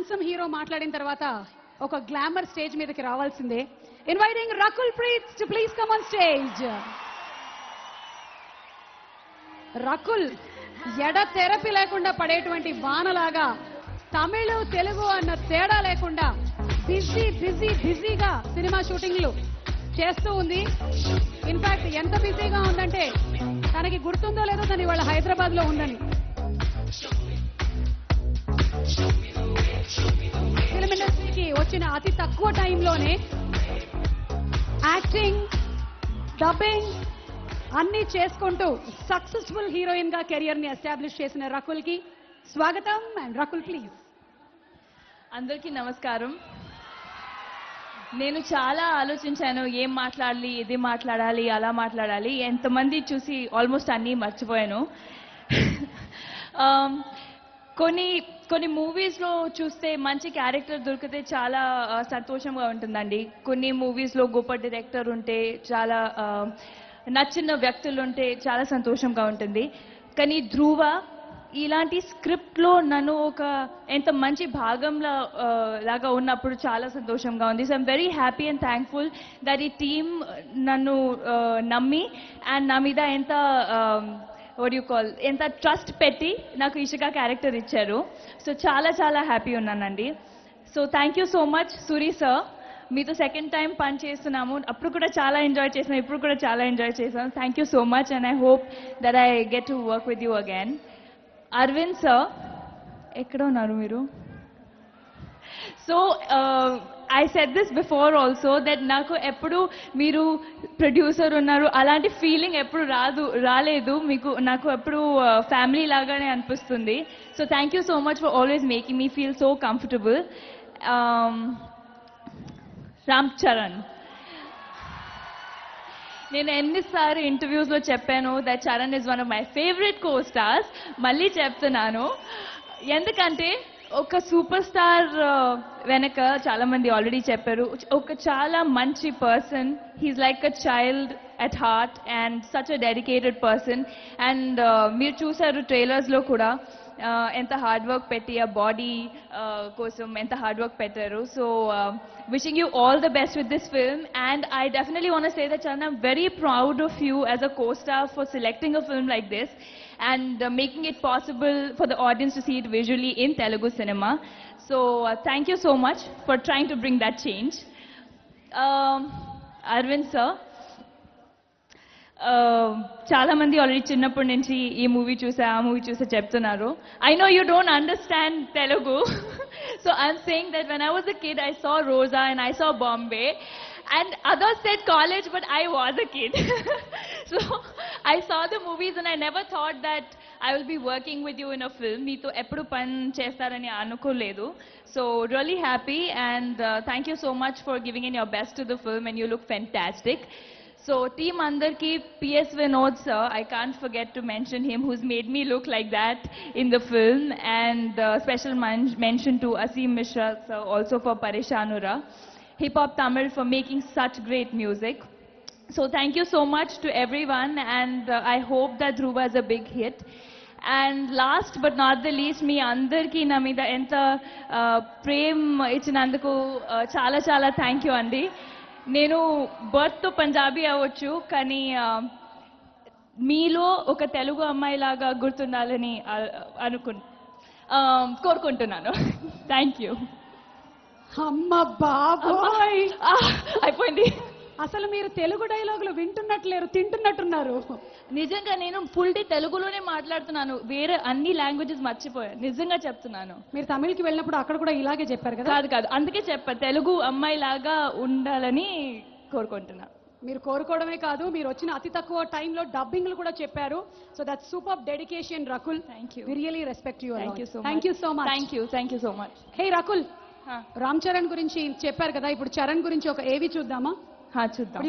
Handsome hero మాట్లాడిన తర్వాత ఒక గ్లామర్ స్టేజ్ మీదకి రావాల్సిందే. Inviting Rakul Preet to please come on stage. Rakul ఎడ తెరపి లేకుండా పడేటువంటి వానలాగా తమిళ తెలుగు అన్న తేడా లేకుండా బిజీగా సినిమా షూటింగ్లు చేస్తూ ఉంది. ఇన్ఫాక్ట్ ఎంత బిజీగా ఉందంటే తనకి గుర్తుందో లేదో తను ఇవాళ హైదరాబాద్ లో ఉందని. ఫిల్మ్ ఇండస్ట్రీకి వచ్చిన అతి తక్కువ టైంలోనే యాక్టింగ్, డబ్బింగ్ అన్ని చేసుకుంటూ సక్సెస్ఫుల్ హీరోయిన్ గా కెరియర్ ని ఎస్టాబ్లిష్ చేసిన రకుల్ కి స్వాగతం. And Rakul please. అందరికీ నమస్కారం. నేను చాలా ఆలోచించాను, ఏం మాట్లాడాలి, ఇది మాట్లాడాలి, అలా మాట్లాడాలి. ఎంతమంది చూసి ఆల్మోస్ట్ అన్నీ మర్చిపోయాను. కొన్ని మూవీస్లో చూస్తే మంచి క్యారెక్టర్ దొరికితే చాలా సంతోషంగా ఉంటుందండి. కొన్ని మూవీస్లో గొప్ప డైరెక్టర్ ఉంటే, చాలా నచ్చిన వ్యక్తులు ఉంటే చాలా సంతోషంగా ఉంటుంది. కానీ ధ్రువ ఇలాంటి స్క్రిప్ట్లో నన్ను ఒక ఎంత మంచి భాగంలో లాగా ఉన్నప్పుడు చాలా సంతోషంగా ఉంది. So I'm very happy and thankful that ఈ టీమ్ నన్ను నమ్మి అండ్ నా మీద ఎంత ట్రస్ట్ పెట్టి నాకు ఇషికా క్యారెక్టర్ ఇచ్చారు. సో చాలా చాలా హ్యాపీ ఉన్నానండి. So thank you so much Suri sir. మీతో సెకండ్ టైం పని చేస్తున్నాము. అప్పుడు కూడా చాలా ఎంజాయ్ చేసాం, ఇప్పుడు కూడా చాలా ఎంజాయ్ చేసాం. Thank you so much and I hope that I get to work with you again. Arvind sir, ఎక్కడ ఉన్నారు మీరు? So I said this before also that నాకు ఎప్పుడు మీరు ప్రొడ్యూసర్ ఉన్నారు అలాంటి ఫీలింగ్ ఎప్పుడు రాలేదు మీకు. నాకు ఎప్పుడు ఫ్యామిలీ లాగానే అనిపిస్తుంది. So thank you so much for always making me feel so comfortable. Ram Charan, నేను ఎన్నిసార్లు ఇంటర్వ్యూస్లో చెప్పాను that Charan is one of my favourite co stars. మళ్ళీ చెప్తున్నాను, ఎందుకంటే ఒక సూపర్ స్టార్ వెనక చాలా మంది ఆల్రెడీ చెప్పారు, ఒక చాలా మంచి person. He's like a child at heart and such a dedicated person. And మీరు చూసారు ట్రైలర్స్లో కూడా ఎంత హార్డ్ వర్క్ పెట్టి ఆ బాడీ కోసం ఎంత హార్డ్ వర్క్ పెట్టారు. So wishing you all the best with this film, and I definitely want to say that Charan, I'm very proud of you as a co-star for selecting a film like this and making it possible for the audience to see it visually in Telugu cinema. So thank you so much for trying to bring that change. Arvind sir, చాలా మంది already చిన్నప్పటి నుంచి ఈ movie చూసా ఆ movie చూసా చెప్తున్నారు. I know you don't understand Telugu. So I'm saying that when I was a kid I saw Roja and I saw Bombay and others said college, but I was a kid. So I saw the movies and I never thought that I will be working with you in a film. Meeto eppudu pan chestarani anukoledu. So really happy and thank you so much for giving in your best to the film and you look fantastic. So team andarki, PS Vinod sir, I can't forget to mention him, who's made me look like that in the film, and special mention to Asim Mishra sir also for Parishanura, Hip Hop Tamil, for making such great music. So thank you so much to everyone and I hope that Dhruva is a big hit. And last but not the least, మీ అందరికీ నా మీద ఎంత ప్రేమ్ ఇచ్చినందుకు చాలా చాలా thank you అండి. నేను బర్త్తో పంజాబీ అవ్వచ్చు, కానీ మీలో ఒక తెలుగు అమ్మాయిలాగా గుర్తుండాలని కోరుకుంటున్నాను. Thank you. అమ్మ బాబోయ్, అయిపోయింది. అసలు మీరు తెలుగు డైలాగులు వింటున్నట్లేరు, తింటున్నట్టున్నారు. నిజంగా నేను ఫుల్ డే తెలుగులోనే మాట్లాడుతున్నాను, వేరే అన్ని లాంగ్వేజెస్ మర్చిపోయాను. నిజంగా చెప్తున్నాను. మీరు తమిళకి వెళ్ళినప్పుడు అక్కడ కూడా ఇలాగే చెప్పారు కదా? కాదు, అందుకే చెప్పా తెలుగు అమ్మాయి లాగా ఉండాలని కోరుకుంటున్నా. మీరు కోరుకోవడమే కాదు, మీరు వచ్చిన అతి తక్కువ టైంలో డబ్బింగ్లు కూడా చెప్పారు. So that's super dedication Rakul. Thank you. We really respect you. Thank you so much. Thank you so much. Hey Rakul, Ram Charan గురించి చెప్పారు కదా, ఇప్పుడు చరణ్ గురించి ఒక ఏవి చూద్దామా? చూద్దాం.